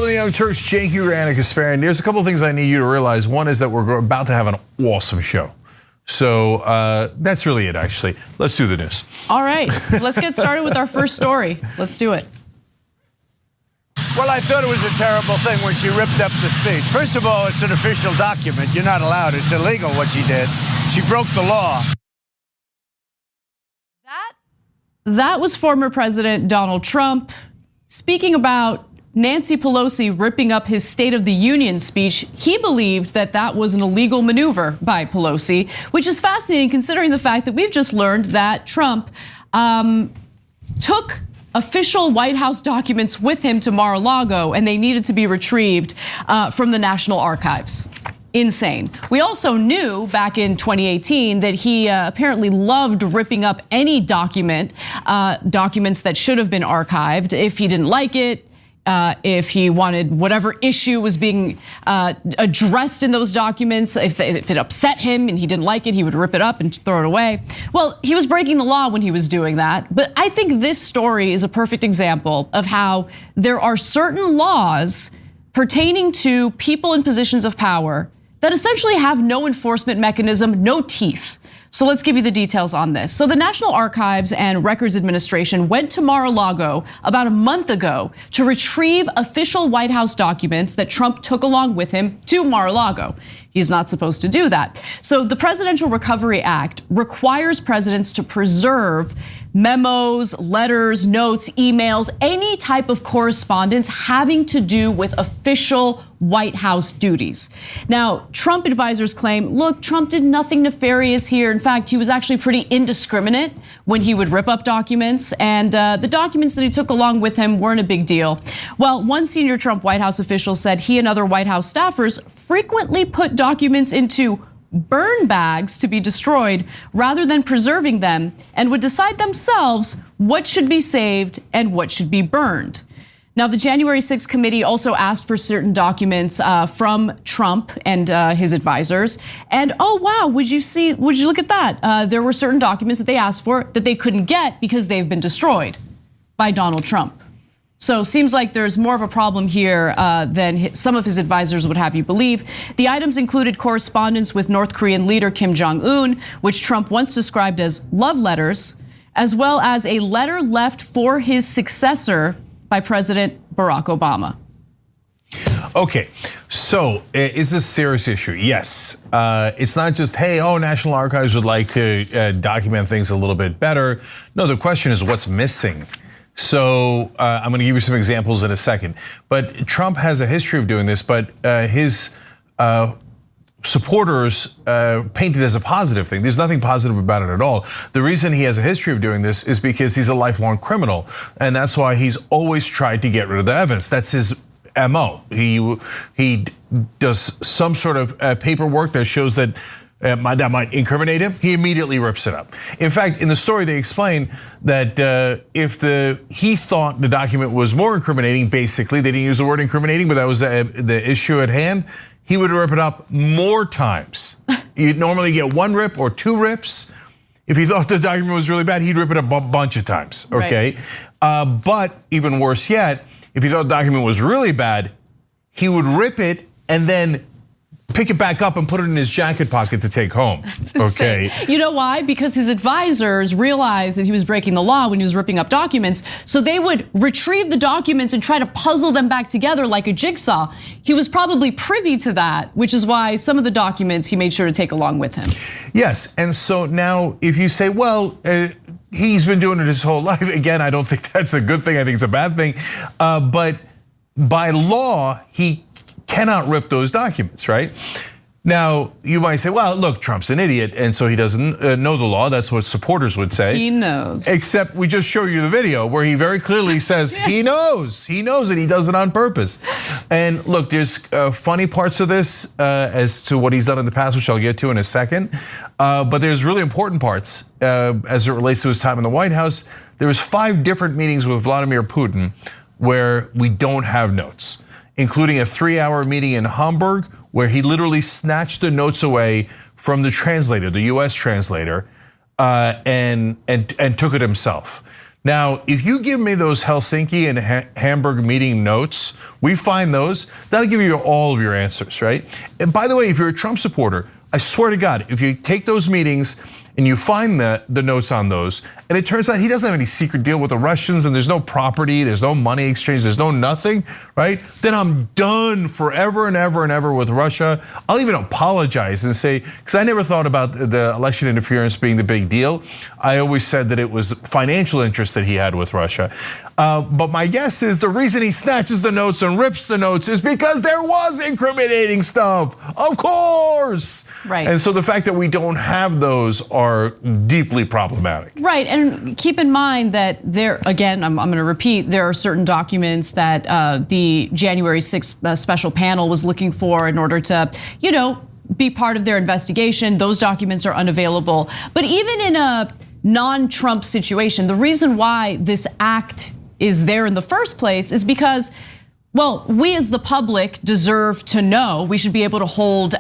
the Young Turks, Cenk, Uygur, and Kasparian. There's a couple of things I need you to realize. One is that we're about to have an awesome show. So that's really it, actually. Let's do the news. All right, let's get started with our first story. Let's do it. Well, I thought it was a terrible thing when she ripped up the speech. First of all, it's an official document. You're not allowed. It's illegal what she did. She broke the law. That was former President Donald Trump speaking about Nancy Pelosi ripping up his State of the Union speech. He believed that that was an illegal maneuver by Pelosi, which is fascinating considering the fact that we've just learned that Trump took official White House documents with him to Mar-a-Lago and they needed to be retrieved from the National Archives. Insane. We also knew back in 2018 that he apparently loved ripping up any documents that should have been archived if he didn't like it, if he wanted whatever issue was being addressed in those documents, if it upset him and he didn't like it, he would rip it up and throw it away. Well, he was breaking the law when he was doing that. But I think this story is a perfect example of how there are certain laws pertaining to people in positions of power that essentially have no enforcement mechanism, no teeth. So let's give you the details on this. So the National Archives and Records Administration went to Mar-a-Lago about a month ago to retrieve official White House documents that Trump took along with him to Mar-a-Lago. He's not supposed to do that. So the Presidential Recovery Act requires presidents to preserve memos, letters, notes, emails, any type of correspondence having to do with official White House duties. Now, Trump advisors claim, look, Trump did nothing nefarious here. In fact, he was actually pretty indiscriminate when he would rip up documents, and the documents that he took along with him weren't a big deal. Well, one senior Trump White House official said he and other White House staffers frequently put documents into burn bags to be destroyed rather than preserving them, and would decide themselves what should be saved and what should be burned. Now, the January 6th committee also asked for certain documents from Trump and his advisors. And oh wow, would you look at that? There were certain documents that they asked for that they couldn't get because they've been destroyed by Donald Trump. So seems like there's more of a problem here than some of his advisors would have you believe. The items included correspondence with North Korean leader Kim Jong-un, which Trump once described as love letters, as well as a letter left for his successor by President Barack Obama. Okay, so is this a serious issue? Yes, it's not just, hey, National Archives would like to document things a little bit better. No, the question is what's missing. So I'm gonna give you some examples in a second. But Trump has a history of doing this, but his supporters paint it as a positive thing. There's nothing positive about it at all. The reason he has a history of doing this is because he's a lifelong criminal, and that's why he's always tried to get rid of the evidence. That's his MO. He does some sort of paperwork that shows that that might incriminate him. He immediately rips it up. In fact, in the story they explain that if he thought the document was more incriminating, basically they didn't use the word incriminating, but that was the issue at hand, he would rip it up more times. You'd normally get one rip or two rips. If he thought the document was really bad, he'd rip it up a bunch of times, okay? Right. But even worse yet, if he thought the document was really bad, he would rip it and then pick it back up and put it in his jacket pocket to take home, okay? You know why? Because his advisors realized that he was breaking the law when he was ripping up documents, so they would retrieve the documents and try to puzzle them back together like a jigsaw. He was probably privy to that, which is why some of the documents he made sure to take along with him. Yes, and so now if you say, well, he's been doing it his whole life, again, I don't think that's a good thing, I think it's a bad thing. But by law, he cannot rip those documents, right? Now, you might say, well, look, Trump's an idiot, and so he doesn't know the law. That's what supporters would say. He knows. Except we just show you the video where he very clearly says he knows it, he does it on purpose. And look, there's funny parts of this as to what he's done in the past, which I'll get to in a second. But there's really important parts as it relates to his time in the White House. There was 5 different meetings with Vladimir Putin where we don't have notes, including a 3-hour meeting in Hamburg where he literally snatched the notes away from the translator, the US translator, and took it himself. Now, if you give me those Helsinki and Hamburg meeting notes, we find those, that'll give you all of your answers, right? And by the way, if you're a Trump supporter, I swear to God, if you take those meetings and you find the notes on those, and it turns out he doesn't have any secret deal with the Russians, and there's no property, there's no money exchange, there's no nothing, right? Then I'm done forever and ever and ever with Russia. I'll even apologize and say, because I never thought about the election interference being the big deal. I always said that it was financial interest that he had with Russia. But my guess is the reason he snatches the notes and rips the notes is because there was incriminating stuff, of course. Right. And so the fact that we don't have those are deeply problematic. Right, and keep in mind that there, again, I'm going to repeat, there are certain documents that the January 6th special panel was looking for in order to, be part of their investigation. Those documents are unavailable. But even in a non-Trump situation, the reason why this act is there in the first place is because, well, we as the public deserve to know. We should be able to hold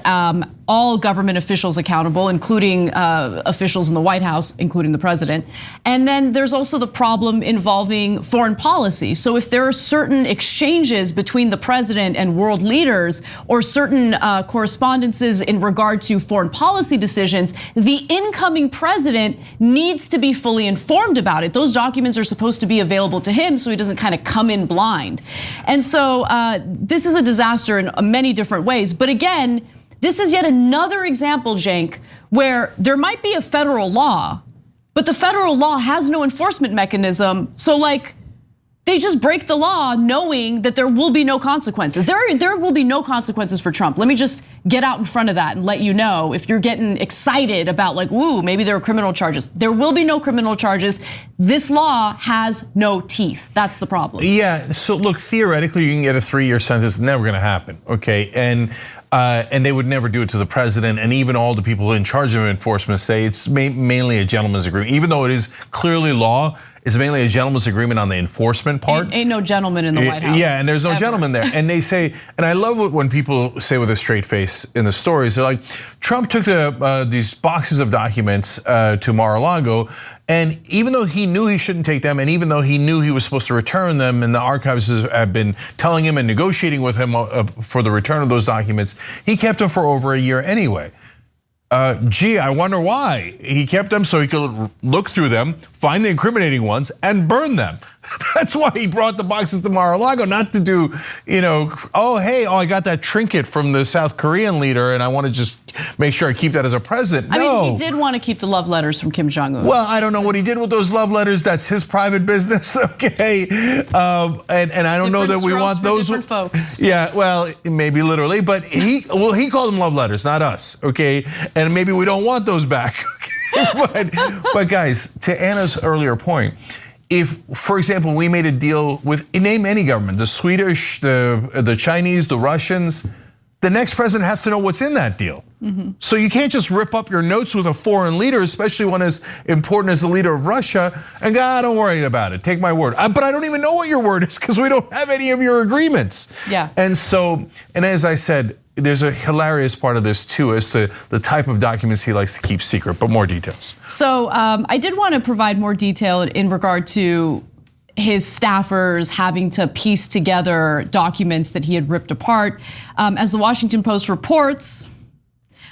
all government officials accountable, including officials in the White House, including the president. And then there's also the problem involving foreign policy. So if there are certain exchanges between the president and world leaders, or certain correspondences in regard to foreign policy decisions, the incoming president needs to be fully informed about it. Those documents are supposed to be available to him so he doesn't kind of come in blind. And so this is a disaster in many different ways. But again, this is yet another example, Cenk, where there might be a federal law, but the federal law has no enforcement mechanism. So they just break the law knowing that there will be no consequences. There will be no consequences for Trump. Let me just get out in front of that and let you know, if you're getting excited about woo, maybe there are criminal charges. There will be no criminal charges. This law has no teeth. That's the problem. Yeah, so look, theoretically, you can get a 3-year sentence. It's never gonna happen, okay? And they would never do it to the president, and even all the people in charge of enforcement say it's mainly a gentleman's agreement. Even though it is clearly law, it's mainly a gentleman's agreement on the enforcement part. Ain't no gentleman in the White House. Yeah, and there's no gentleman there. And they say, and I love it when people say with a straight face in the stories, they're like, Trump took these boxes of documents to Mar-a-Lago, and even though he knew he shouldn't take them, and even though he knew he was supposed to return them, and the archives have been telling him and negotiating with him for the return of those documents, he kept them for over a year anyway. Gee, I wonder why. He kept them so he could look through them, find the incriminating ones, and burn them. That's why he brought the boxes to Mar-a-Lago, not to do, I got that trinket from the South Korean leader and I want to just make sure I keep that as a present. No. I mean, he did want to keep the love letters from Kim Jong-un. Well, I don't know what he did with those love letters. That's his private business, okay? And I don't know that we want those. Different folks. Yeah, well, maybe literally, but he called them love letters, not us, okay? And maybe we don't want those back, okay? But guys, to Anna's earlier point, if, for example, we made a deal with, name any government, the Swedish, the Chinese, the Russians, the next president has to know what's in that deal. So you can't just rip up your notes with a foreign leader, especially one as important as the leader of Russia, and go, don't worry about it, take my word. But I don't even know what your word is because we don't have any of your agreements. Yeah. And as I said, there's a hilarious part of this too, as to the type of documents he likes to keep secret, but more details. So I did want to provide more detail in regard to his staffers having to piece together documents that he had ripped apart. As the Washington Post reports,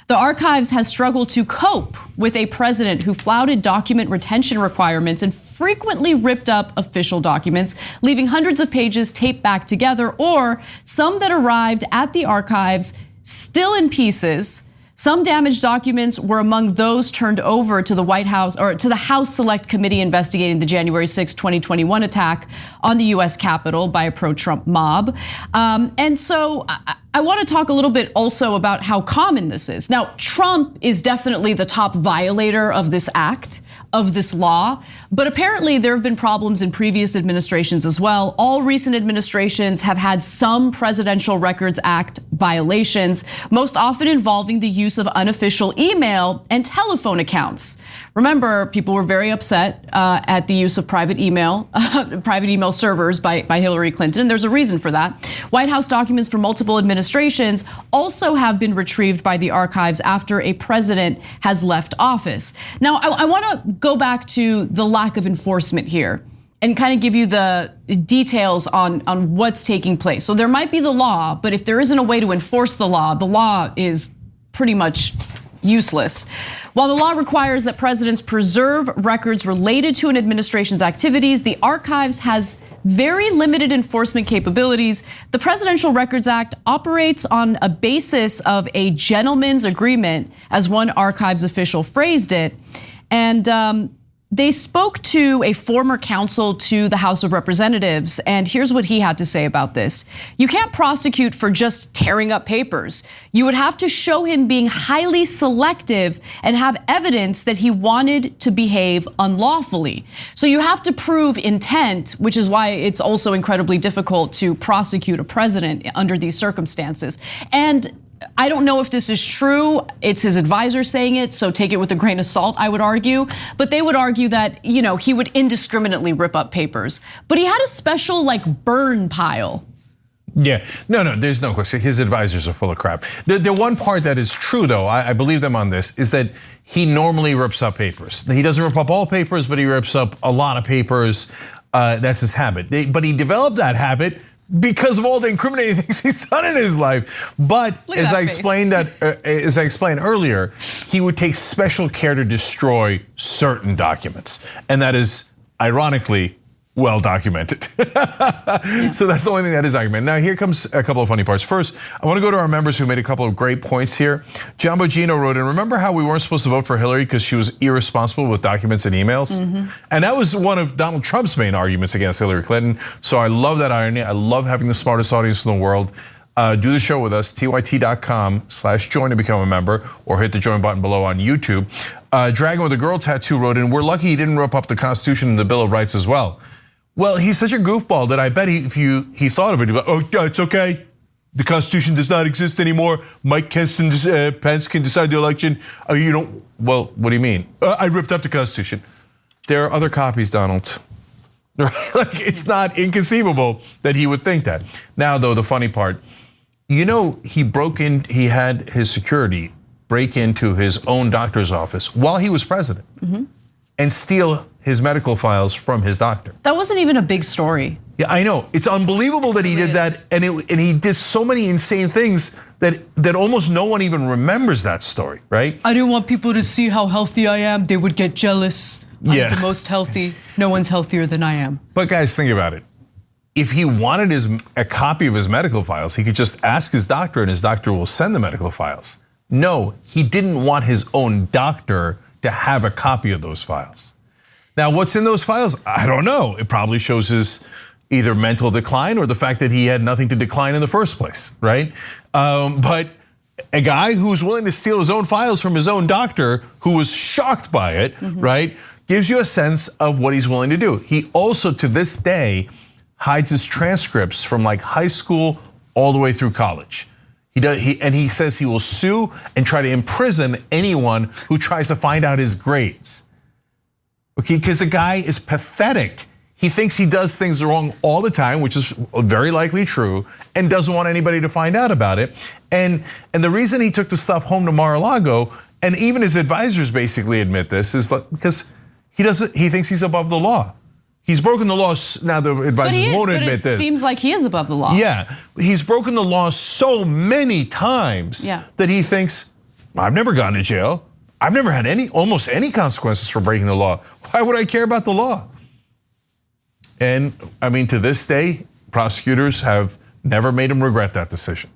the archives has struggled to cope with a president who flouted document retention requirements and frequently ripped up official documents, leaving hundreds of pages taped back together, or some that arrived at the archives still in pieces. Some damaged documents were among those turned over to the White House, or to the House Select Committee investigating the January 6, 2021 attack on the US Capitol by a pro-Trump mob. And so I want to talk a little bit also about how common this is. Now, Trump is definitely the top violator of this act, of this law, but apparently there have been problems in previous administrations as well. All recent administrations have had some Presidential Records Act violations, most often involving the use of unofficial email and telephone accounts. Remember, people were very upset at the use of private email servers by Hillary Clinton, and there's a reason for that. White House documents from multiple administrations also have been retrieved by the archives after a president has left office. Now, I want to go back to the lack of enforcement here. and kind of give you the details on what's taking place. So there might be the law, but if there isn't a way to enforce the law is pretty much useless. While the law requires that presidents preserve records related to an administration's activities, the archives has very limited enforcement capabilities. The Presidential Records Act operates on a basis of a gentleman's agreement, as one archives official phrased it. And they spoke to a former counsel to the House of Representatives, and here's what he had to say about this. You can't prosecute for just tearing up papers. You would have to show him being highly selective and have evidence that he wanted to behave unlawfully. So you have to prove intent, which is why it's also incredibly difficult to prosecute a president under these circumstances. And I don't know if this is true. It's his advisor saying it, so take it with a grain of salt, I would argue. But they would argue that, he would indiscriminately rip up papers. But he had a special burn pile. Yeah, no, there's no question. His advisors are full of crap. The one part that is true, though, I believe them on this, is that he normally rips up papers. He doesn't rip up all papers, but he rips up a lot of papers. That's his habit. But he developed that habit because of all the incriminating things he's done in his life. But as I explained earlier, he would take special care to destroy certain documents. And that is, ironically, well documented. So that's the only thing that is documented. Now here comes a couple of funny parts. First, I want to go to our members who made a couple of great points here. John Bogino wrote in, remember how we weren't supposed to vote for Hillary because she was irresponsible with documents and emails? And that was one of Donald Trump's main arguments against Hillary Clinton. So I love that irony. I love having the smartest audience in the world. Do the show with us, tyt.com/join to become a member, or hit the join button below on YouTube. Dragon with a girl tattoo wrote in, we're lucky he didn't rip up the Constitution and the Bill of Rights as well. Well, he's such a goofball that I bet if he thought of it, he'd be like, oh yeah, it's okay. The Constitution does not exist anymore. Mike Pence can decide the election. Well, what do you mean? I ripped up the Constitution. There are other copies, Donald. It's not inconceivable that he would think that. Now, though, the funny part, he had his security break into his own doctor's office while he was president and steal his medical files from his doctor. That wasn't even a big story. Yeah, I know. It's unbelievable that he did that, and he did so many insane things that almost no one even remembers that story, right? I didn't want people to see how healthy I am. They would get jealous. I'm the most healthy. No one's healthier than I am. But guys, think about it. If he wanted a copy of his medical files, he could just ask his doctor and his doctor will send the medical files. No, he didn't want his own doctor to have a copy of those files. Now, what's in those files? I don't know. It probably shows his either mental decline or the fact that he had nothing to decline in the first place, right? But a guy who's willing to steal his own files from his own doctor, who was shocked by it, right, gives you a sense of what he's willing to do. He also, to this day, hides his transcripts from high school all the way through college. He says he will sue and try to imprison anyone who tries to find out his grades. Okay, because the guy is pathetic. He thinks he does things wrong all the time, which is very likely true, and doesn't want anybody to find out about it. And the reason he took the stuff home to Mar-a-Lago, and even his advisors basically admit this, is because he thinks he's above the law. He's broken the law. Now the advisors won't admit this. It seems like he is above the law. Yeah, he's broken the law so many times that he thinks, I've never gone to jail. I've never had almost any consequences for breaking the law. Why would I care about the law? And I mean, to this day, prosecutors have never made him regret that decision.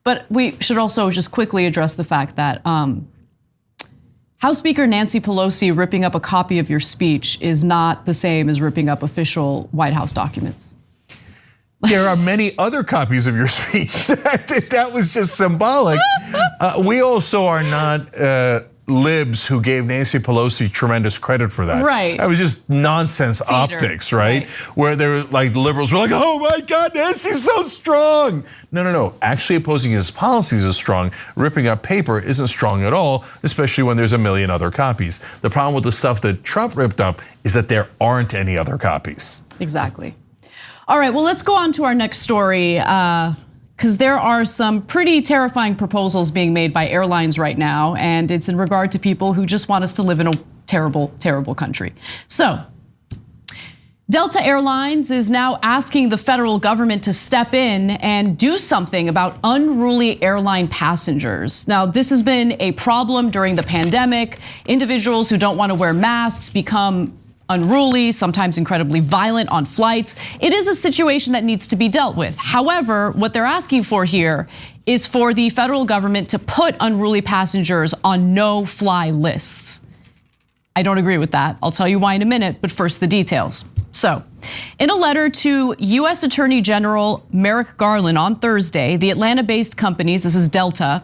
But we should also just quickly address the fact that House Speaker Nancy Pelosi ripping up a copy of your speech is not the same as ripping up official White House documents. There are many other copies of your speech. That was just symbolic. We also are not libs who gave Nancy Pelosi tremendous credit for that. Right. That was just nonsense optics, right? Where they were the liberals were like, oh my God, Nancy's so strong. No. Actually opposing his policies is strong. Ripping up paper isn't strong at all, especially when there's a million other copies. The problem with the stuff that Trump ripped up is that there aren't any other copies. Exactly. All right, well, let's go on to our next story, because there are some pretty terrifying proposals being made by airlines right now, and it's in regard to people who just want us to live in a terrible, terrible country. So, Delta Airlines is now asking the federal government to step in and do something about unruly airline passengers. Now, this has been a problem during the pandemic. Individuals who don't want to wear masks become unruly, sometimes incredibly violent on flights. It is a situation that needs to be dealt with. However, what they're asking for here is for the federal government to put unruly passengers on no-fly lists. I don't agree with that. I'll tell you why in a minute, but first the details. So, in a letter to US Attorney General Merrick Garland on Thursday, the Atlanta-based companies, this is Delta,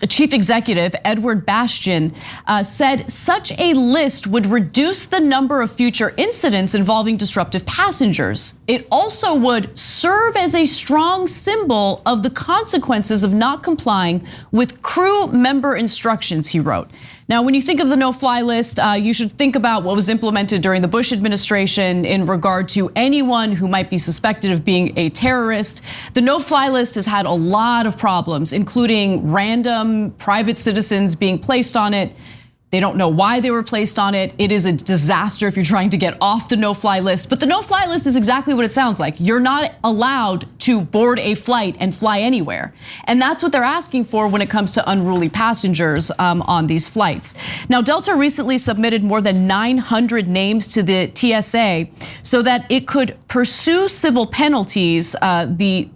Chief Executive Edward Bastian said such a list would reduce the number of future incidents involving disruptive passengers. It also would serve as a strong symbol of the consequences of not complying with crew member instructions, he wrote. Now, when you think of the no-fly list, you should think about what was implemented during the Bush administration in regard to anyone who might be suspected of being a terrorist. The no-fly list has had a lot of problems, including random private citizens being placed on it. They don't know why they were placed on it. It is a disaster if you're trying to get off the no-fly list. But the no-fly list is exactly what it sounds like. You're not allowed to board a flight and fly anywhere. And that's what they're asking for when it comes to unruly passengers on these flights. Now, Delta recently submitted more than 900 names to the TSA so that it could pursue civil penalties, the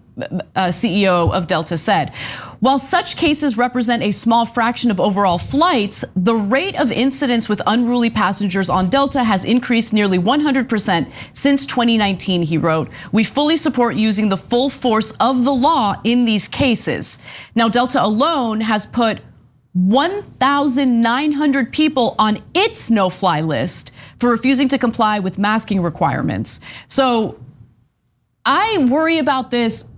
CEO of Delta said. While such cases represent a small fraction of overall flights, the rate of incidents with unruly passengers on Delta has increased nearly 100% since 2019, he wrote. We fully support using the full force of the law in these cases. Now, Delta alone has put 1,900 people on its no-fly list for refusing to comply with masking requirements. So I worry about this,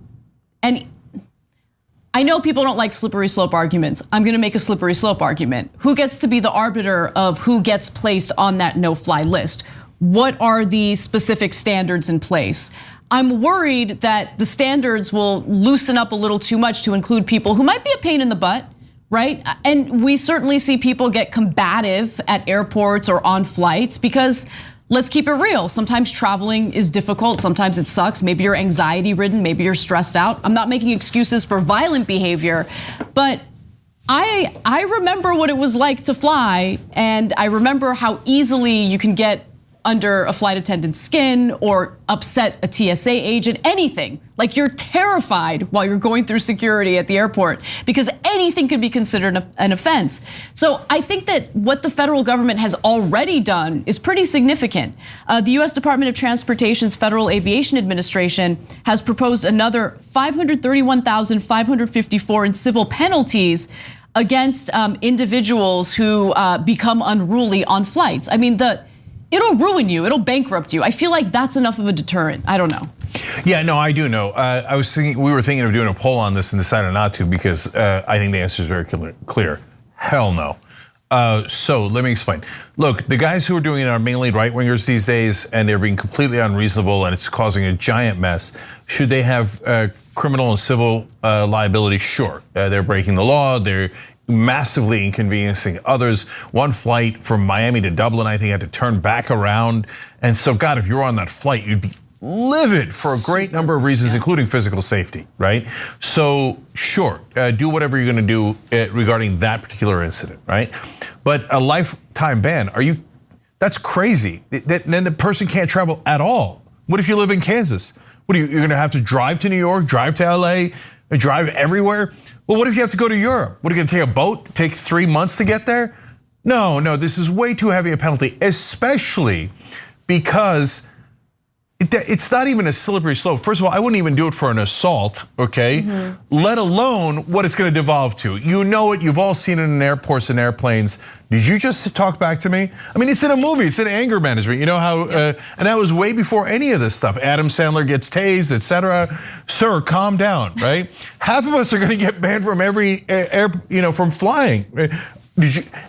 and I know people don't like slippery slope arguments. I'm gonna make a slippery slope argument. Who gets to be the arbiter of who gets placed on that no-fly list? What are the specific standards in place? I'm worried that the standards will loosen up a little too much to include people who might be a pain in the butt, right? And we certainly see people get combative at airports or on flights because, let's keep it real. Sometimes traveling is difficult. Sometimes it sucks. Maybe you're anxiety ridden. Maybe you're stressed out. I'm not making excuses for violent behavior, but I remember what it was like to fly, and I remember how easily you can get under a flight attendant's skin or upset a TSA agent, anything. Like, you're terrified while you're going through security at the airport because anything could be considered an offense. So I think that what the federal government has already done is pretty significant. The US Department of Transportation's Federal Aviation Administration has proposed another 531,554 in civil penalties against individuals who become unruly on flights. I mean, it'll ruin you, it'll bankrupt you. I feel like that's enough of a deterrent. I don't know. Yeah, no, I do know. I was thinking, we were thinking of doing a poll on this and decided not to because I think the answer is very clear. Hell no. So let me explain. Look, the guys who are doing it are mainly right-wingers these days, and they're being completely unreasonable, and it's causing a giant mess. Should they have criminal and civil liability? Sure. They're breaking the law. They're massively inconveniencing others. One flight from Miami to Dublin, I think, had to turn back around. And so, God, if you're on that flight, you'd be livid for a great number of reasons, including physical safety, right? So, sure, do whatever you're gonna do regarding that particular incident, right? But a lifetime ban, that's crazy. Then the person can't travel at all. What if you live in Kansas? What you're gonna have to drive to New York, drive to LA, drive everywhere? Well, what if you have to go to Europe? What, are you gonna take a boat, take 3 months to get there? No, this is way too heavy a penalty, especially because it's not even a slippery slope. First of all, I wouldn't even do it for an assault, okay? Let alone what it's gonna devolve to. You know it, you've all seen it in airports and airplanes. Did you just talk back to me? I mean, it's in a movie, it's in anger management. You know how, and that was way before any of this stuff. Adam Sandler gets tased, etc. Sir, calm down, right? Half of us are gonna get banned from every from flying.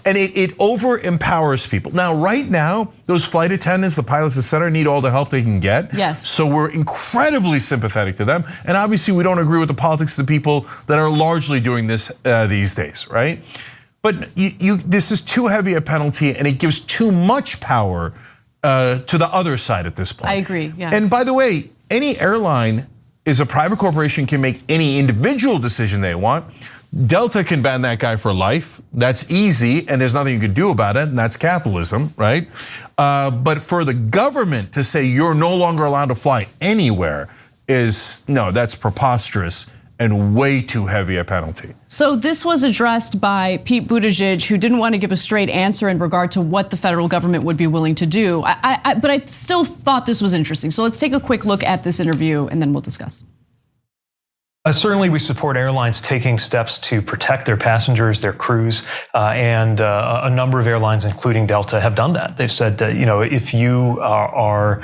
And it over empowers people. Now, right now, those flight attendants, the pilots, etc., need all the help they can get. Yes. So we're incredibly sympathetic to them. And obviously, we don't agree with the politics of the people that are largely doing this these days, right? But this is too heavy a penalty, and it gives too much power to the other side at this point. I agree, yeah. And by the way, any airline is a private corporation, can make any individual decision they want. Delta can ban that guy for life. That's easy, and there's nothing you can do about it, and that's capitalism, right? But for the government to say you're no longer allowed to fly anywhere that's preposterous and way too heavy a penalty. So this was addressed by Pete Buttigieg, who didn't want to give a straight answer in regard to what the federal government would be willing to do. But I still thought this was interesting. So let's take a quick look at this interview and then we'll discuss. Certainly, we support airlines taking steps to protect their passengers, their crews, and a number of airlines, including Delta, have done that. They've said that, if you are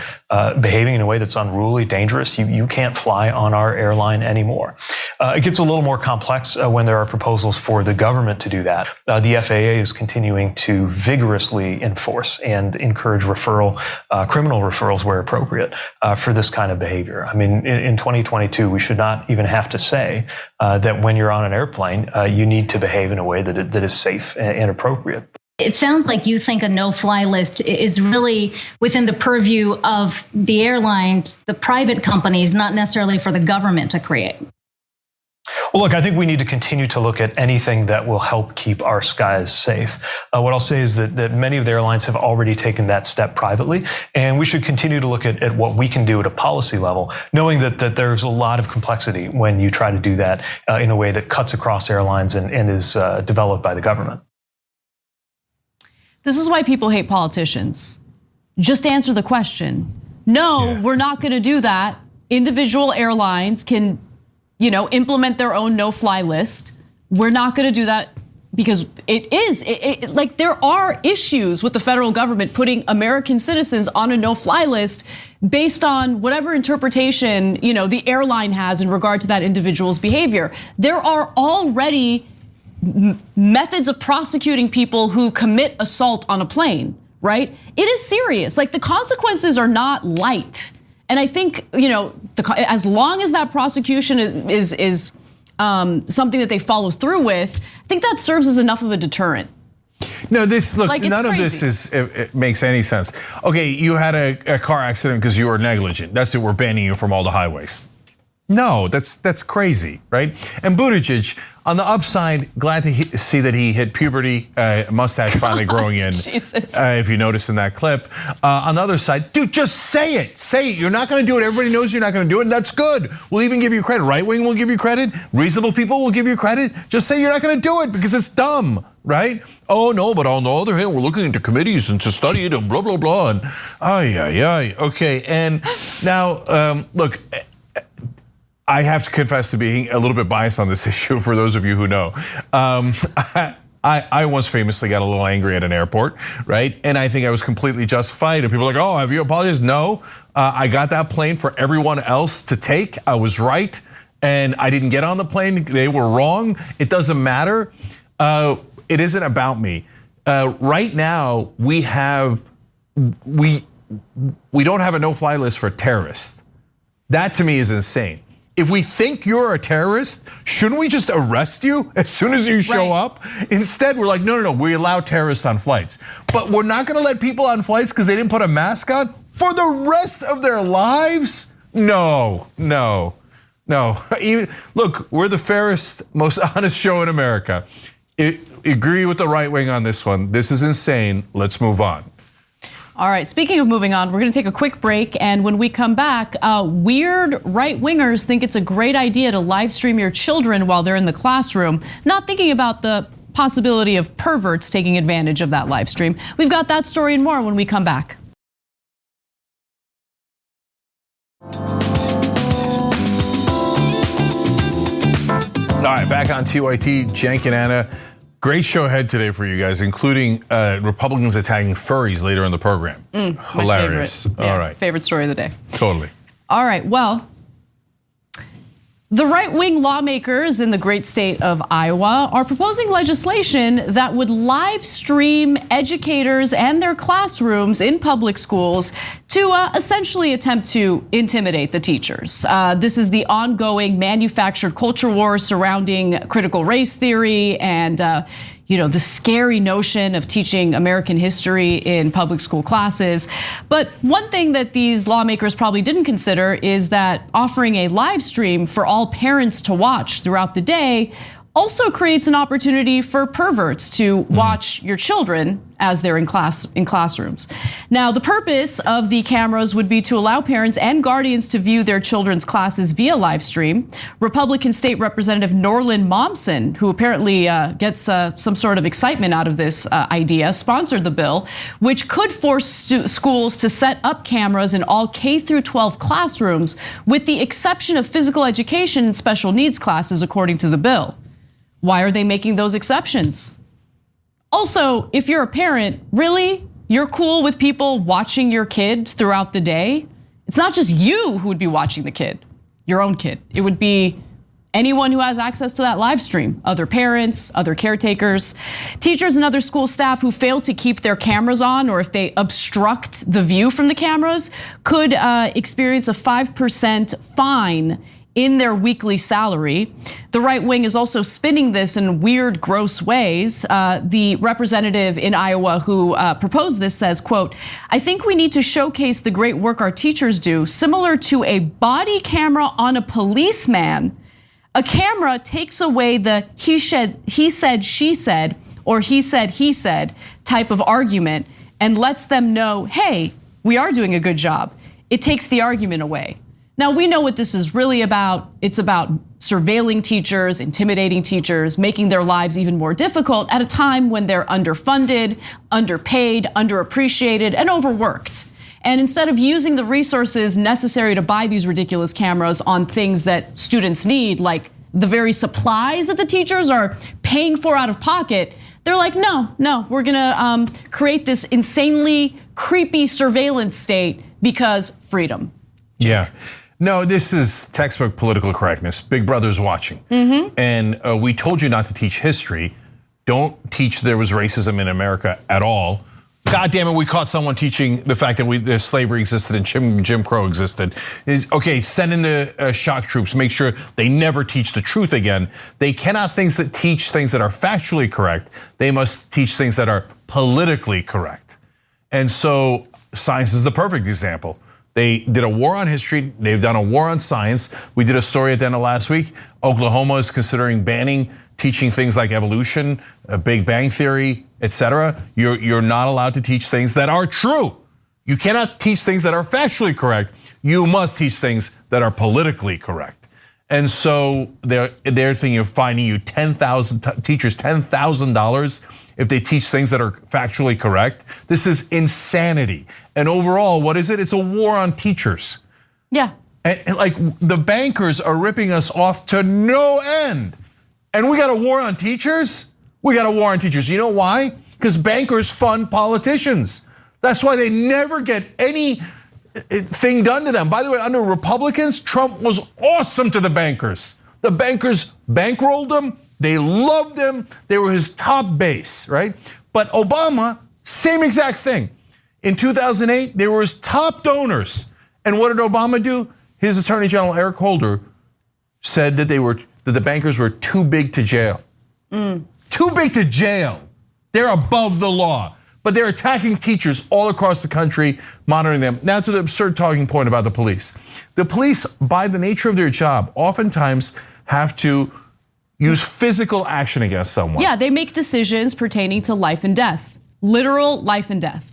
behaving in a way that's unruly, dangerous, you can't fly on our airline anymore. It gets a little more complex when there are proposals for the government to do that. The FAA is continuing to vigorously enforce and encourage criminal referrals where appropriate for this kind of behavior. I mean, in 2022, we should not even have to say that when you're on an airplane, you need to behave in a way that is safe and appropriate. It sounds like you think a no-fly list is really within the purview of the airlines, the private companies, not necessarily for the government to create. Well, look, I think we need to continue to look at anything that will help keep our skies safe. What I'll say is that many of the airlines have already taken that step privately, and we should continue to look at what we can do at a policy level, knowing that there's a lot of complexity when you try to do that in a way that cuts across airlines and is developed by the government. This is why people hate politicians. Just answer the question. No, we're not going to do that. Individual airlines can implement their own no-fly list. We're not going to do that because like there are issues with the federal government putting American citizens on a no-fly list based on whatever interpretation, the airline has in regard to that individual's behavior. There are already methods of prosecuting people who commit assault on a plane, right? It is serious. Like the consequences are not light. And I think, as long as that prosecution is something that they follow through with, I think that serves as enough of a deterrent. No, none of this it makes any sense. Okay, you had a car accident because you were negligent. That's it, we're banning you from all the highways. No, that's crazy, right? And Buttigieg, on the upside, glad to see that he hit puberty, mustache finally growing in. Jesus. If you notice in that clip. On the other side, dude, just say it. Say it. You're not going to do it. Everybody knows you're not going to do it, and that's good. We'll even give you credit. Right wing will give you credit. Reasonable people will give you credit. Just say you're not going to do it because it's dumb, right? Oh no, but on the other hand, we're looking into committees and to study it and blah blah blah. And okay. And now, look. I have to confess to being a little bit biased on this issue for those of you who know. I once famously got a little angry at an airport, right? And I think I was completely justified. And people are like, oh, have you apologized? No, I got that plane for everyone else to take. I was right, and I didn't get on the plane. They were wrong. It doesn't matter. It isn't about me. Right now, we don't have a no-fly list for terrorists. That to me is insane. If we think you're a terrorist, shouldn't we just arrest you as soon as you show up? Instead, we're like, no, we allow terrorists on flights. But we're not gonna let people on flights because they didn't put a mask on for the rest of their lives? No. Look, we're the fairest, most honest show in America. Agree with the right wing on this one. This is insane, let's move on. All right, speaking of moving on, we're gonna take a quick break, and when we come back, weird right-wingers think it's a great idea to live stream your children while they're in the classroom, not thinking about the possibility of perverts taking advantage of that live stream. We've got that story and more when we come back. All right, back on TYT, Cenk and Anna. Great show ahead today for you guys, including Republicans attacking furries later in the program. Hilarious. All right. Favorite story of the day. Totally. All right, well, the right-wing lawmakers in the great state of Iowa are proposing legislation that would live stream educators and their classrooms in public schools to essentially attempt to intimidate the teachers. This is the ongoing manufactured culture war surrounding critical race theory and the scary notion of teaching American history in public school classes. But one thing that these lawmakers probably didn't consider is that offering a live stream for all parents to watch throughout the day also creates an opportunity for perverts to watch your children as they're in classrooms. Now, the purpose of the cameras would be to allow parents and guardians to view their children's classes via live stream. Republican State Representative Norlin Momsen, who apparently gets some sort of excitement out of this idea, sponsored the bill, which could force schools to set up cameras in all K through 12 classrooms, with the exception of physical education and special needs classes, according to the bill. Why are they making those exceptions? Also, if you're a parent, really, you're cool with people watching your kid throughout the day? It's not just you who would be watching the kid, your own kid. It would be anyone who has access to that live stream, other parents, other caretakers, teachers and other school staff who fail to keep their cameras on, or if they obstruct the view from the cameras, could experience a 5% fine in their weekly salary. The right wing is also spinning this in weird, gross ways. The representative in Iowa who proposed this says, quote, "I think we need to showcase the great work our teachers do, similar to a body camera on a policeman. A camera takes away the he said, she said, or he said type of argument and lets them know, hey, we are doing a good job. It takes the argument away." Now, we know what this is really about. It's about surveilling teachers, intimidating teachers, making their lives even more difficult at a time when they're underfunded, underpaid, underappreciated, and overworked. And instead of using the resources necessary to buy these ridiculous cameras on things that students need, like the very supplies that the teachers are paying for out of pocket, they're like, no, we're gonna create this insanely creepy surveillance state because freedom. Yeah. No, this is textbook political correctness. Big Brother's watching. And we told you not to teach history. Don't teach there was racism in America at all. God damn it, we caught someone teaching the fact that slavery existed and Jim Crow existed. Okay, send in the shock troops, make sure they never teach the truth again. They cannot teach things that are factually correct. They must teach things that are politically correct. And so science is the perfect example. They did a war on history, they've done a war on science. We did a story at the end of last week. Oklahoma is considering banning teaching things like evolution, Big Bang Theory, etc. You're not allowed to teach things that are true. You cannot teach things that are factually correct. You must teach things that are politically correct. And so they're thinking of fining you teachers $10,000 if they teach things that are factually correct. This is insanity. And overall, what is it? It's a war on teachers. Yeah. And like the bankers are ripping us off to no end. And we got a war on teachers? We got a war on teachers. You know why? Because bankers fund politicians. That's why they never get anything done to them. By the way, under Republicans, Trump was awesome to the bankers. The bankers bankrolled them. They loved him. They were his top base, right? But Obama, same exact thing. In 2008, they were his top donors. And what did Obama do? His Attorney General, Eric Holder, said that the bankers were too big to jail. Too big to jail. They're above the law. But they're attacking teachers all across the country, monitoring them. Now to the absurd talking point about the police. The police, by the nature of their job, oftentimes have to use physical action against someone. Yeah, they make decisions pertaining to life and death, literal life and death.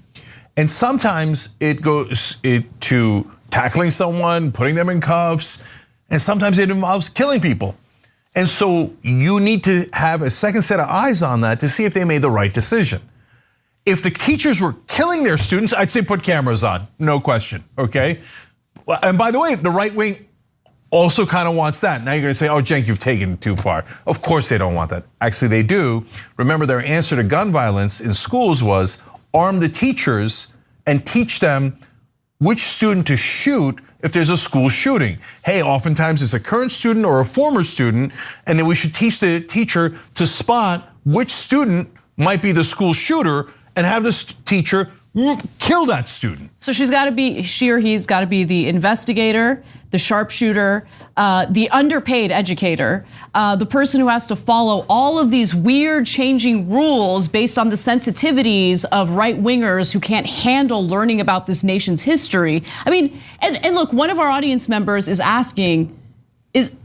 And sometimes it goes to tackling someone, putting them in cuffs, and sometimes it involves killing people. And so you need to have a second set of eyes on that to see if they made the right decision. If the teachers were killing their students, I'd say put cameras on, no question, okay? And by the way, the right wing also kind of wants that. Now you're gonna say, oh, Cenk, you've taken it too far. Of course they don't want that. Actually, they do. Remember, their answer to gun violence in schools was arm the teachers and teach them which student to shoot if there's a school shooting. Hey, oftentimes it's a current student or a former student, and then we should teach the teacher to spot which student might be the school shooter and have this teacher kill that student. So she or he's got to be the investigator, the sharpshooter, the underpaid educator, the person who has to follow all of these weird changing rules based on the sensitivities of right-wingers who can't handle learning about this nation's history. I mean, and look, one of our audience members is asking,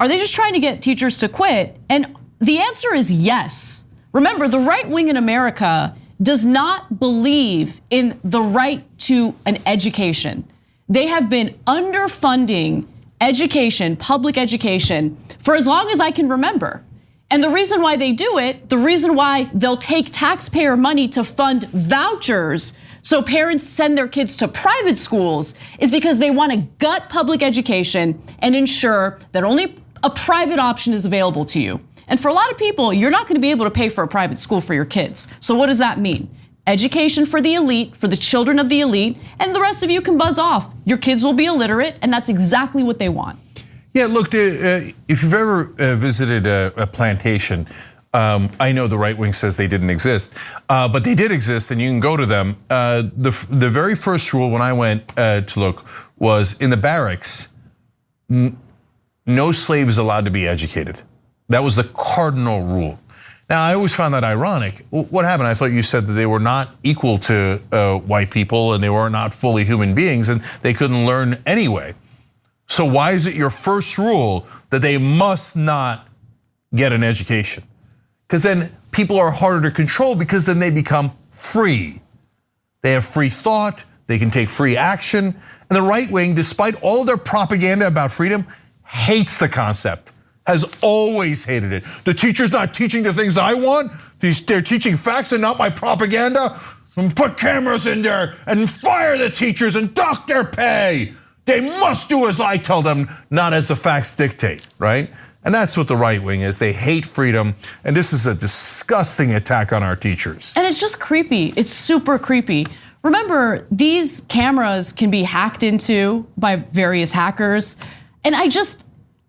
are they just trying to get teachers to quit? And the answer is yes. Remember, the right wing in America does not believe in the right to an education. They have been underfunding education, public education, for as long as I can remember. And the reason why they do it, the reason why they'll take taxpayer money to fund vouchers so parents send their kids to private schools, is because they want to gut public education and ensure that only a private option is available to you. And for a lot of people, you're not going to be able to pay for a private school for your kids. So what does that mean? Education for the elite, for the children of the elite, and the rest of you can buzz off. Your kids will be illiterate, and that's exactly what they want. Yeah, look, if you've ever visited a plantation, I know the right wing says they didn't exist, but they did exist, and you can go to them. The very first rule when I went to look was in the barracks, no slave is allowed to be educated. That was the cardinal rule. Now, I always found that ironic. What happened? I thought you said that they were not equal to white people and they were not fully human beings and they couldn't learn anyway. So why is it your first rule that they must not get an education? Because then people are harder to control because then they become free. They have free thought, they can take free action. And the right wing, despite all of their propaganda about freedom, hates the concept. Has always hated it. The teacher's not teaching the things I want. They're teaching facts and not my propaganda. And put cameras in there and fire the teachers and dock their pay. They must do as I tell them, not as the facts dictate, right? And that's what the right wing is. They hate freedom, and this is a disgusting attack on our teachers. And it's just creepy. It's super creepy. Remember, these cameras can be hacked into by various hackers, and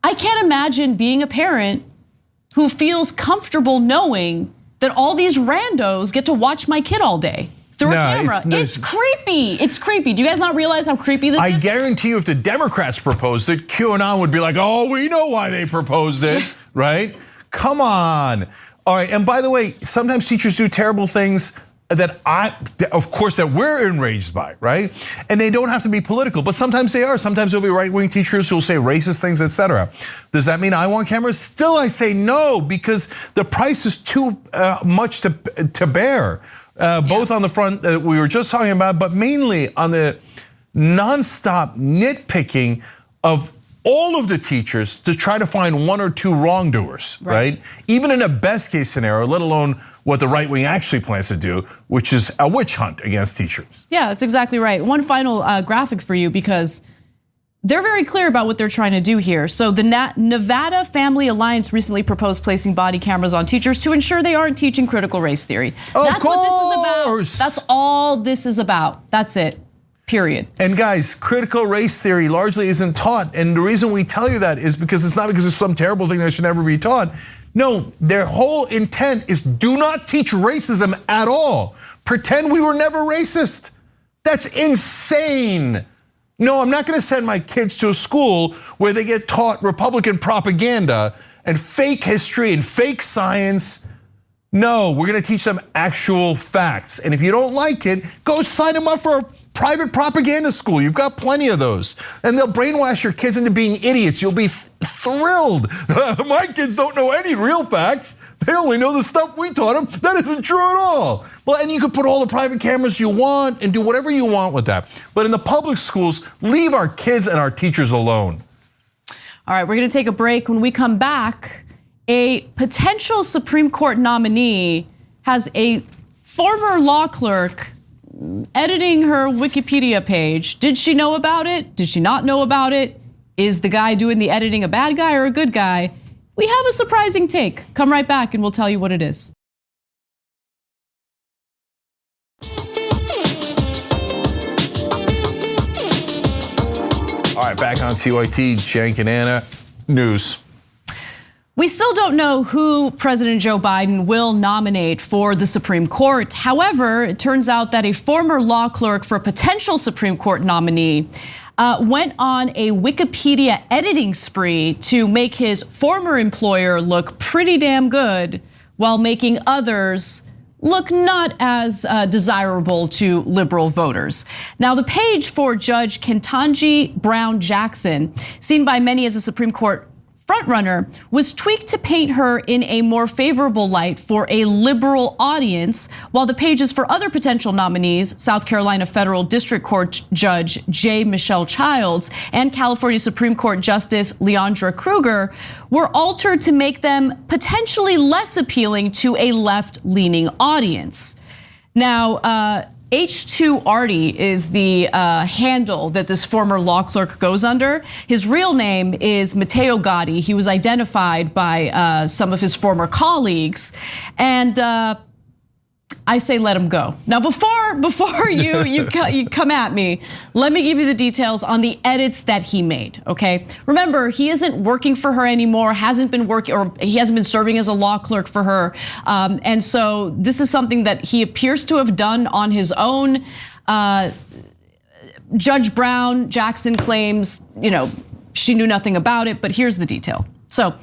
I can't imagine being a parent who feels comfortable knowing that all these randos get to watch my kid all day through a camera. It's creepy. It's creepy. Do you guys not realize how creepy this is? I guarantee you if the Democrats proposed it, QAnon would be like, oh, we know why they proposed it, right? Come on. All right, and by the way, sometimes teachers do terrible things that of course, that we're enraged by, right? And they don't have to be political, but sometimes they are. Sometimes there'll be right-wing teachers who'll say racist things, etc. Does that mean I want cameras? Still, I say no, because the price is too much to bear. Both on the front that we were just talking about, but mainly on the nonstop nitpicking of all of the teachers to try to find one or two wrongdoers, right? Even in a best case scenario, let alone what the right wing actually plans to do, which is a witch hunt against teachers. Yeah, that's exactly right. One final graphic for you, because they're very clear about what they're trying to do here. So the Nevada Family Alliance recently proposed placing body cameras on teachers to ensure they aren't teaching critical race theory. That's what this is about. That's all this is about. That's it. Period. And guys, critical race theory largely isn't taught. And the reason we tell you that is because it's not because it's some terrible thing that should never be taught. No, their whole intent is do not teach racism at all. Pretend we were never racist. That's insane. No, I'm not gonna send my kids to a school where they get taught Republican propaganda and fake history and fake science. No, we're gonna teach them actual facts. And if you don't like it, go sign them up for a private propaganda school. You've got plenty of those. And they'll brainwash your kids into being idiots. You'll be thrilled. My kids don't know any real facts. They only know the stuff we taught them. That isn't true at all. Well, and you can put all the private cameras you want and do whatever you want with that. But in the public schools, leave our kids and our teachers alone. All right, we're gonna take a break. When we come back, a potential Supreme Court nominee has a former law clerk editing her Wikipedia page. Did she know about it? Did she not know about it? Is the guy doing the editing a bad guy or a good guy? We have a surprising take. Come right back and we'll tell you what it is. All right, back on TYT, Cenk and Anna, news. We still don't know who President Joe Biden will nominate for the Supreme Court. However, it turns out that a former law clerk for a potential Supreme Court nominee went on a Wikipedia editing spree to make his former employer look pretty damn good while making others look not as desirable to liberal voters. Now, the page for Judge Ketanji Brown Jackson, seen by many as a Supreme Court frontrunner, was tweaked to paint her in a more favorable light for a liberal audience, while the pages for other potential nominees, South Carolina Federal District Court Judge J. Michelle Childs and California Supreme Court Justice Leandra Kruger, were altered to make them potentially less appealing to a left-leaning audience. Now, H2 Artie is the handle that this former law clerk goes under. His real name is Matteo Gotti. He was identified by some of his former colleagues, and I say let him go. Now, before you come at me, let me give you the details on the edits that he made. Okay, remember, he isn't working for her anymore. Hasn't been working, or he hasn't been serving as a law clerk for her. And so this is something that he appears to have done on his own. Judge Brown Jackson claims, she knew nothing about it, but here's the detail. So,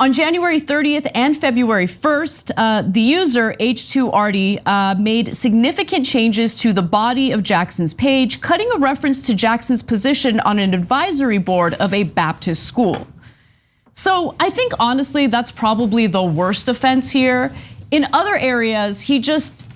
on January 30th and February 1st, the user H2 Artie made significant changes to the body of Jackson's page, cutting a reference to Jackson's position on an advisory board of a Baptist school. So I think honestly, that's probably the worst offense here. In other areas, he just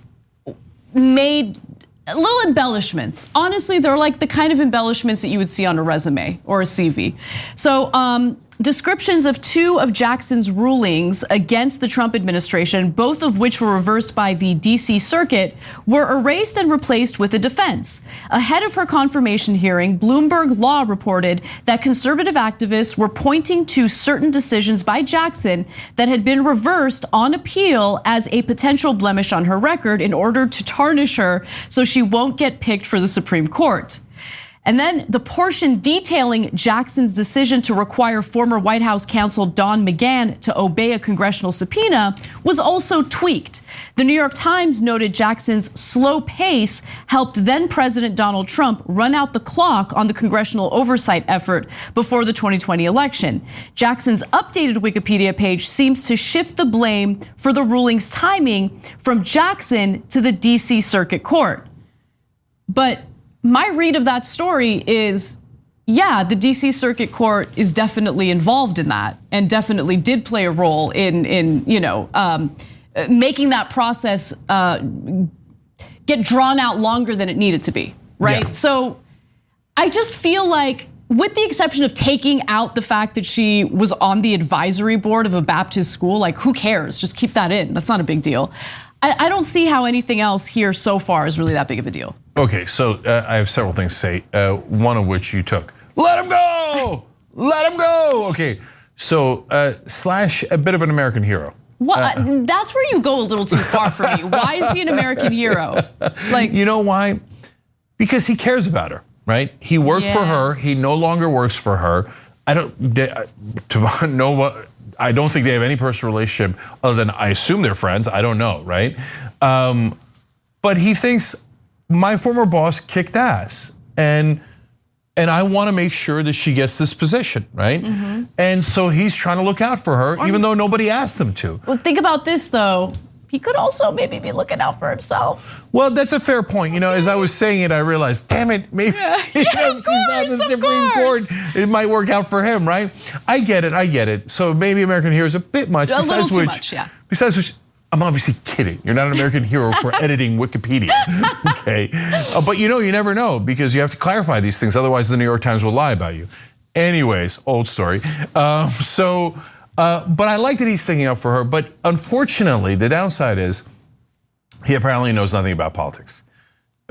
made little embellishments. Honestly, they're like the kind of embellishments that you would see on a resume or a CV. So descriptions of two of Jackson's rulings against the Trump administration, both of which were reversed by the DC Circuit, were erased and replaced with a defense. Ahead of her confirmation hearing, Bloomberg Law reported that conservative activists were pointing to certain decisions by Jackson that had been reversed on appeal as a potential blemish on her record in order to tarnish her so she won't get picked for the Supreme Court. And then the portion detailing Jackson's decision to require former White House counsel Don McGahn to obey a congressional subpoena was also tweaked. The New York Times noted Jackson's slow pace helped then President Donald Trump run out the clock on the congressional oversight effort before the 2020 election. Jackson's updated Wikipedia page seems to shift the blame for the ruling's timing from Jackson to the DC Circuit Court. But my read of that story is, yeah, the DC Circuit Court is definitely involved in that and definitely did play a role in making that process get drawn out longer than it needed to be, right? Yeah. So I just feel like, with the exception of taking out the fact that she was on the advisory board of a Baptist school, like who cares? Just keep that in. That's not a big deal. I don't see how anything else here so far is really that big of a deal. Okay, so I have several things to say, one of which you took. Let him go! Let him go! Okay, so Slash, a bit of an American hero. What? That's where you go a little too far for me. Why is he an American hero? Like, you know why? Because he cares about her, right? He worked for her, he no longer works for her. I don't think they have any personal relationship other than I assume they're friends, I don't know, right? But he thinks, my former boss kicked ass, and I want to make sure that she gets this position, right? Mm-hmm. And so he's trying to look out for her, even though nobody asked him to. Well, think about this though. He could also maybe be looking out for himself. Well, that's a fair point. As I was saying it, I realized, damn it, maybe if she's on the Supreme Court, it might work out for him, right? I get it. So maybe American hero is a bit much. A little too much, yeah. Besides which, I'm obviously kidding. You're not an American hero for editing Wikipedia, okay? But you never know, because you have to clarify these things, otherwise the New York Times will lie about you. Anyways, old story. But I like that he's sticking up for her, but unfortunately, the downside is he apparently knows nothing about politics.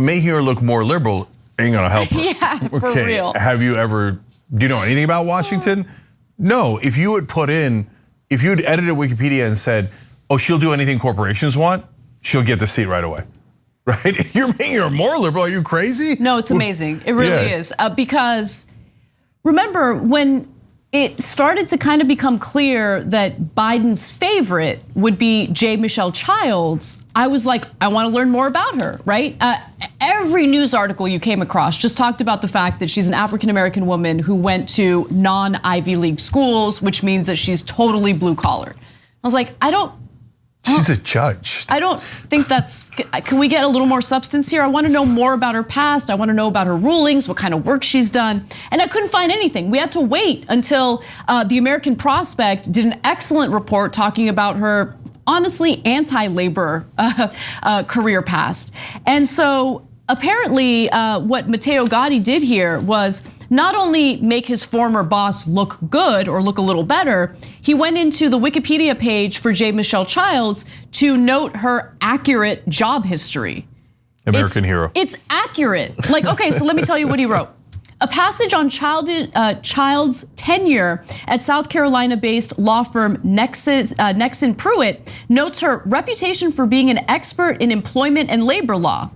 Making her look more liberal ain't gonna help her. Yeah, for real. Do you know anything about Washington? No, if you had edited Wikipedia and said, oh, she'll do anything corporations want, she'll get the seat right away, right? You're making her more liberal, are you crazy? No, it's amazing, it really is. Because remember, when it started to kind of become clear that Biden's favorite would be J. Michelle Childs, I was like, I want to learn more about her, right? Every news article you came across just talked about the fact that she's an African-American woman who went to non-Ivy League schools, which means that she's totally blue collar. I was like, She's a judge. I don't think that's, can we get a little more substance here? I want to know more about her past. I want to know about her rulings, what kind of work she's done. And I couldn't find anything. We had to wait until the American Prospect did an excellent report talking about her, honestly, anti-labor career past. And so apparently what Matteo Gotti did here was not only make his former boss look good or look a little better, he went into the Wikipedia page for J. Michelle Childs to note her accurate job history. American hero. It's accurate. Like, okay, so let me tell you what he wrote. A passage on Child's tenure at South Carolina-based law firm Nexon Pruitt notes her reputation for being an expert in employment and labor law.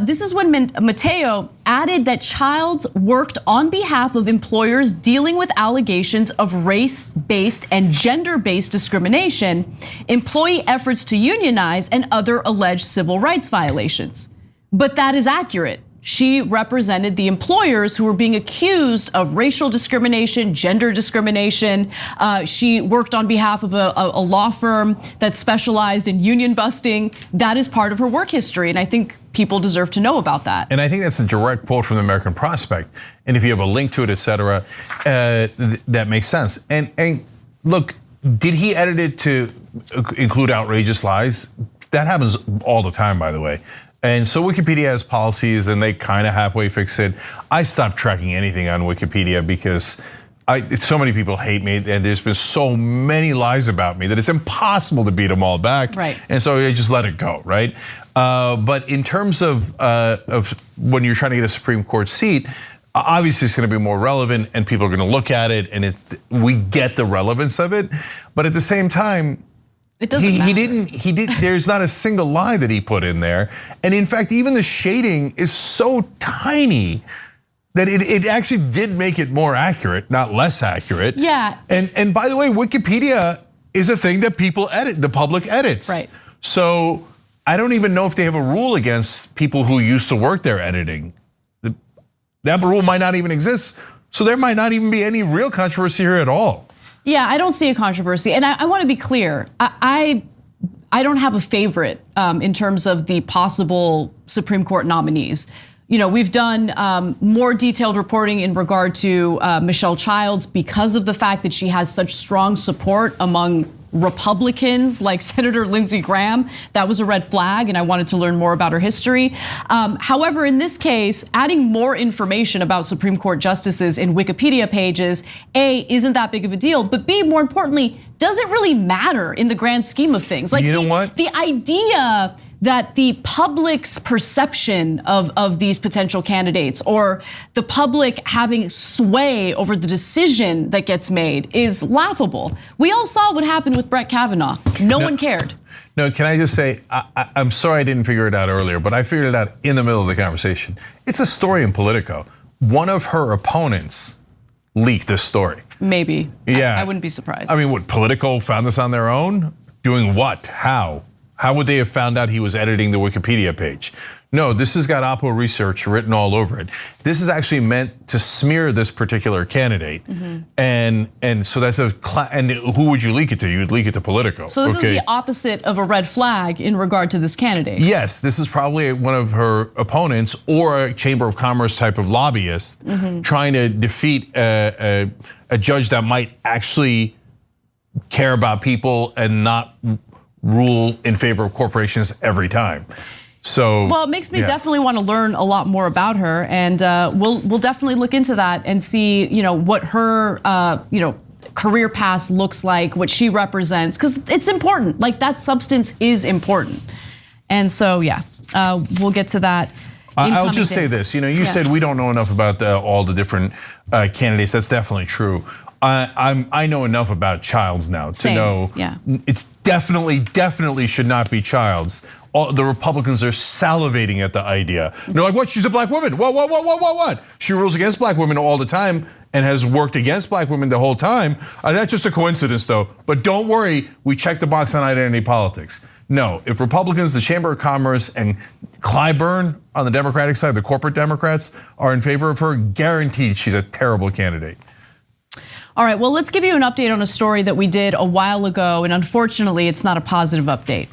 This is when Matteo added that Childs worked on behalf of employers dealing with allegations of race-based and gender-based discrimination, employee efforts to unionize, and other alleged civil rights violations. But that is accurate. She represented the employers who were being accused of racial discrimination, gender discrimination. She worked on behalf of a law firm that specialized in union busting. That is part of her work history, and I think people deserve to know about that. And I think that's a direct quote from the American Prospect. And if you have a link to it, et cetera, that makes sense. And look, did he edit it to include outrageous lies? That happens all the time, by the way. And so Wikipedia has policies and they kind of halfway fix it. I stopped tracking anything on Wikipedia because so many people hate me and there's been so many lies about me that it's impossible to beat them all back. Right. And so I just let it go, right? But in terms of when you're trying to get a Supreme Court seat, obviously it's gonna be more relevant and people are gonna look at it and we get the relevance of it. But at the same time, it doesn't matter. He did. There's not a single lie that he put in there, and in fact, even the shading is so tiny that it actually did make it more accurate, not less accurate. Yeah. And by the way, Wikipedia is a thing that people edit, the public edits. Right. So I don't even know if they have a rule against people who used to work there editing. That rule might not even exist. So there might not even be any real controversy here at all. Yeah, I don't see a controversy, and I want to be clear. I don't have a favorite in terms of the possible Supreme Court nominees. You know, we've done more detailed reporting in regard to Michelle Childs because of the fact that she has such strong support among Republicans like Senator Lindsey Graham. That was a red flag, and I wanted to learn more about her history. However, in this case, adding more information about Supreme Court justices in Wikipedia pages, A, isn't that big of a deal, but B, more importantly, doesn't really matter in the grand scheme of things. Like, you know what? The idea that the public's perception of these potential candidates or the public having sway over the decision that gets made is laughable. We all saw what happened with Brett Kavanaugh. No one cared. No, can I just say, I'm sorry I didn't figure it out earlier, but I figured it out in the middle of the conversation. It's a story in Politico. One of her opponents leaked this story. Maybe. Yeah. I wouldn't be surprised. I mean, what, Politico found this on their own? Doing what? How? How would they have found out he was editing the Wikipedia page? No, this has got Oppo research written all over it. This is actually meant to smear this particular candidate. And so that's and who would you leak it to? You would leak it to Politico. So this is the opposite of a red flag in regard to this candidate. Yes, this is probably one of her opponents or a Chamber of Commerce type of lobbyist trying to defeat a judge that might actually care about people and not rule in favor of corporations every time. So, well, it makes me definitely want to learn a lot more about her, and we'll definitely look into that and see, what her career past looks like, what she represents, because it's important. Like, that substance is important, and so we'll get to that. I'll just say this, you said we don't know enough about all the different candidates. That's definitely true. I know enough about Childs now to know it's definitely should not be Childs. The Republicans are salivating at the idea. They're like, what? She's a black woman. What? She rules against black women all the time and has worked against black women the whole time. That's just a coincidence, though. But don't worry, we checked the box on identity politics. No, if Republicans, the Chamber of Commerce, and Clyburn on the Democratic side, the corporate Democrats, are in favor of her, guaranteed she's a terrible candidate. All right, well, let's give you an update on a story that we did a while ago, and unfortunately, it's not a positive update.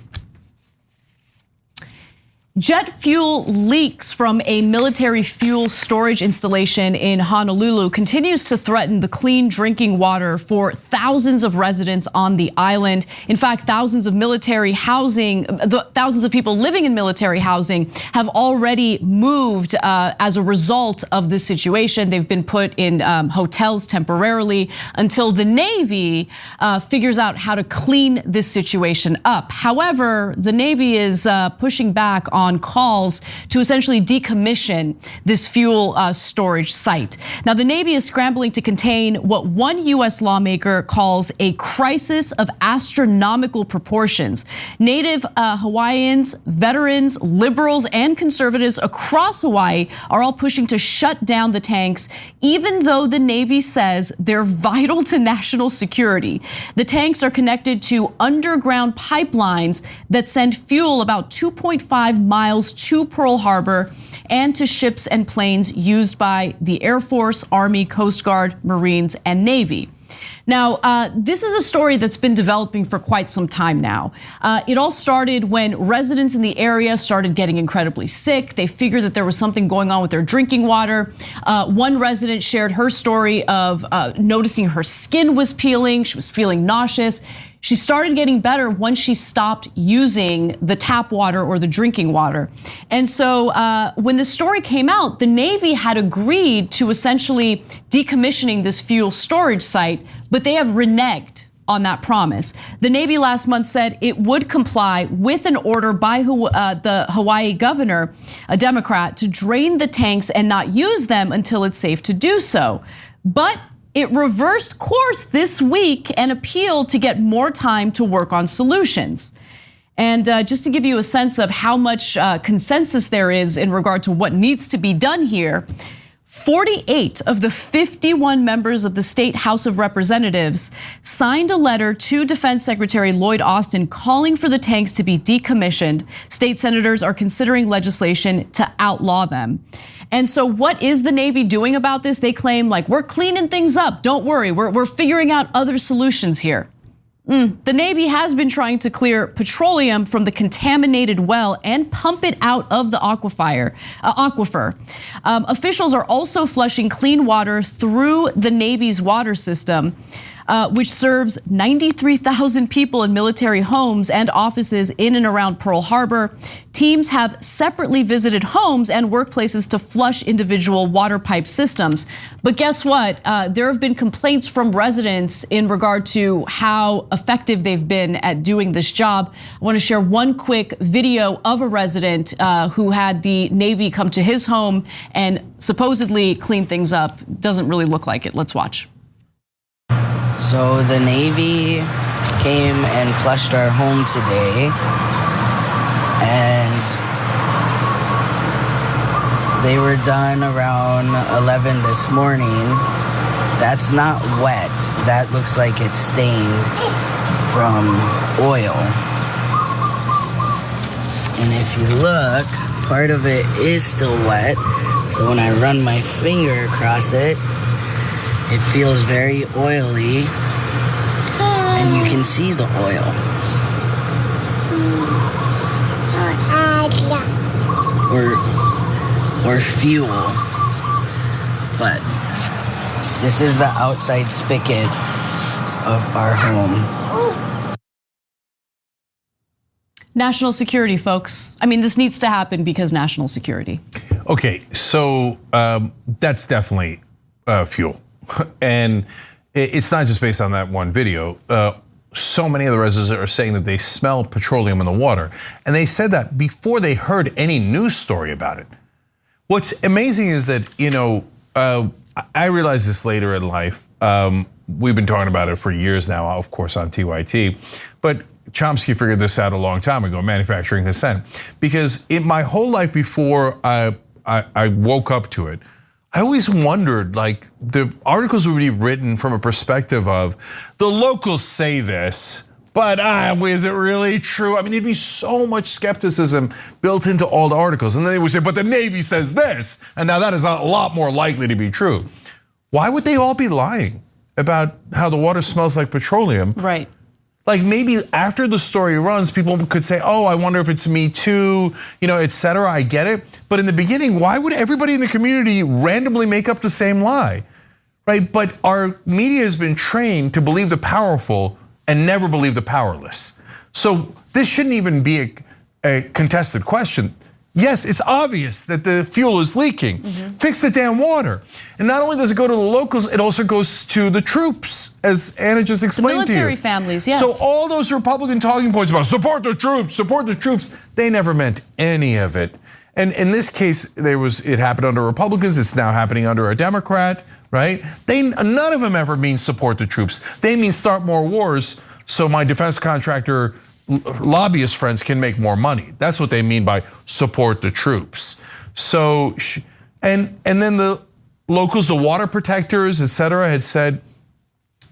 Jet fuel leaks from a military fuel storage installation in Honolulu continues to threaten the clean drinking water for thousands of residents on the island. In fact, thousands of people living in military housing have already moved as a result of this situation. They've been put in hotels temporarily until the Navy figures out how to clean this situation up. However, the Navy is pushing back on calls to essentially decommission this fuel storage site. Now, the Navy is scrambling to contain what one US lawmaker calls a crisis of astronomical proportions. Native Hawaiians, veterans, liberals, and conservatives across Hawaii are all pushing to shut down the tanks, even though the Navy says they're vital to national security. The tanks are connected to underground pipelines that send fuel about 2.5 miles to Pearl Harbor and to ships and planes used by the Air Force, Army, Coast Guard, Marines, and Navy. Now, this is a story that's been developing for quite some time now. It all started when residents in the area started getting incredibly sick. They figured that there was something going on with their drinking water. One resident shared her story of noticing her skin was peeling. She was feeling nauseous. She started getting better once she stopped using the tap water or the drinking water. And so when the story came out, the Navy had agreed to essentially decommissioning this fuel storage site, but they have reneged on that promise. The Navy last month said it would comply with an order by the Hawaii governor, a Democrat, to drain the tanks and not use them until it's safe to do so. But it reversed course this week and appealed to get more time to work on solutions. And just to give you a sense of how much consensus there is in regard to what needs to be done here, 48 of the 51 members of the state House of Representatives signed a letter to Defense Secretary Lloyd Austin calling for the tanks to be decommissioned. State senators are considering legislation to outlaw them. And so what is the Navy doing about this? They claim like, we're cleaning things up. Don't worry, we're figuring out other solutions here. The Navy has been trying to clear petroleum from the contaminated well and pump it out of the aquifer. Officials are also flushing clean water through the Navy's water system, which serves 93,000 people in military homes and offices in and around Pearl Harbor. Teams have separately visited homes and workplaces to flush individual water pipe systems. But guess what? There have been complaints from residents in regard to how effective they've been at doing this job. I want to share one quick video of a resident who had the Navy come to his home and supposedly clean things up. Doesn't really look like it. Let's watch. So the Navy came and flushed our home today, and they were done around 11 this morning. That's not wet. That looks like it's stained from oil. And if you look, part of it is still wet. So when I run my finger across it, it feels very oily, and you can see the oil. Or fuel. But this is the outside spigot of our home. National security, folks. I mean, this needs to happen because national security. Okay, so that's definitely fuel. And it's not just based on that one video. So many of the residents are saying that they smell petroleum in the water. And they said that before they heard any news story about it. What's amazing is that, I realized this later in life. we've been talking about it for years now, of course, on TYT. But Chomsky figured this out a long time ago, manufacturing consent. Because in my whole life before I woke up to it, I always wondered, like, the articles would be written from a perspective of, the locals say this, but is it really true? I mean, there'd be so much skepticism built into all the articles. And then they would say, but the Navy says this, and now that is a lot more likely to be true. Why would they all be lying about how the water smells like petroleum? Right. Like, maybe after the story runs, people could say, oh, I wonder if it's me too, et cetera, I get it. But in the beginning, why would everybody in the community randomly make up the same lie, right? But our media has been trained to believe the powerful and never believe the powerless. So this shouldn't even be a contested question. Yes, it's obvious that the fuel is leaking. Fix the damn water. And not only does it go to the locals, it also goes to the troops, as Anna just explained to you. Military families, yes. So all those Republican talking points about support the troops, they never meant any of it. And in this case, it happened under Republicans, it's now happening under a Democrat, right? None of them ever mean support the troops. They mean start more wars so my defense contractor lobbyist friends can make more money. That's what they mean by support the troops. So, and then the locals, the water protectors, et cetera, had said,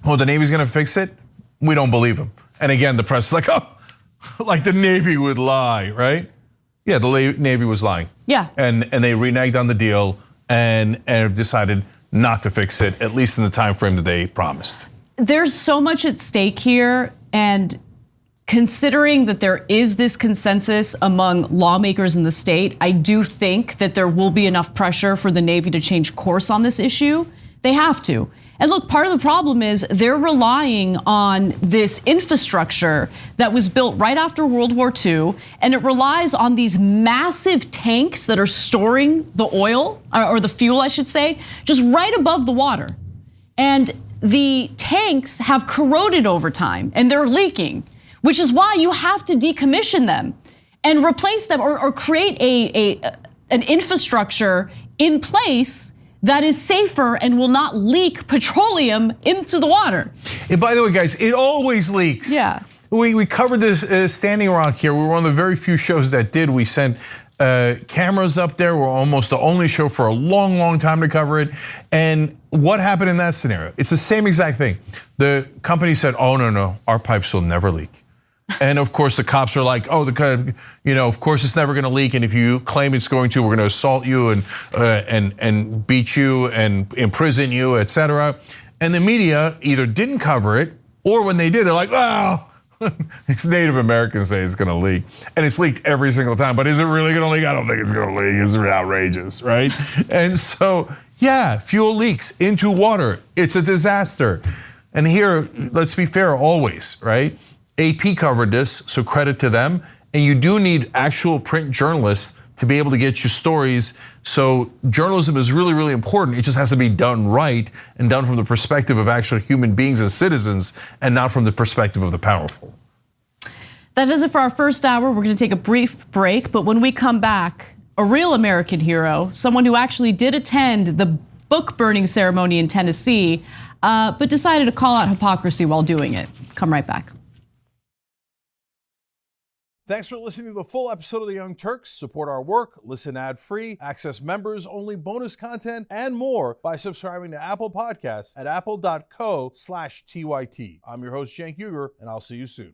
oh, the Navy's gonna fix it? We don't believe them. And again, the press is like, oh, like the Navy would lie, right? Yeah, the Navy was lying. Yeah. And they reneged on the deal and have decided not to fix it, at least in the time frame that they promised. There's so much at stake here, and considering that there is this consensus among lawmakers in the state, I do think that there will be enough pressure for the Navy to change course on this issue. They have to. And look, part of the problem is they're relying on this infrastructure that was built right after World War II, and it relies on these massive tanks that are storing the oil, or the fuel, I should say, just right above the water. And the tanks have corroded over time, and they're leaking, which is why you have to decommission them and replace them, or create an infrastructure in place that is safer and will not leak petroleum into the water. And by the way, guys, it always leaks. Yeah. We covered this Standing Rock here. We were one of the very few shows that did. We sent cameras up there. We're almost the only show for a long, long time to cover it. And what happened in that scenario? It's the same exact thing. The company said, oh, no, our pipes will never leak. And of course, the cops are like, oh, of course it's never gonna leak. And if you claim it's going to, we're gonna assault you and beat you and imprison you, et cetera. And the media either didn't cover it, or when they did, they're like, oh, it's Native Americans say it's gonna leak. And it's leaked every single time, but is it really gonna leak? I don't think it's gonna leak, it's outrageous, right? And so, yeah, fuel leaks into water. It's a disaster. And here, let's be fair always, right? AP covered this, so credit to them. And you do need actual print journalists to be able to get you stories. So journalism is really, really important. It just has to be done right and done from the perspective of actual human beings and citizens, and not from the perspective of the powerful. That does it for our first hour. We're gonna take a brief break, but when we come back, a real American hero, someone who actually did attend the book burning ceremony in Tennessee, but decided to call out hypocrisy while doing it. Come right back. Thanks for listening to the full episode of The Young Turks. Support our work, listen ad-free, access members-only bonus content, and more by subscribing to Apple Podcasts at apple.co/TYT. I'm your host, Cenk, and I'll see you soon.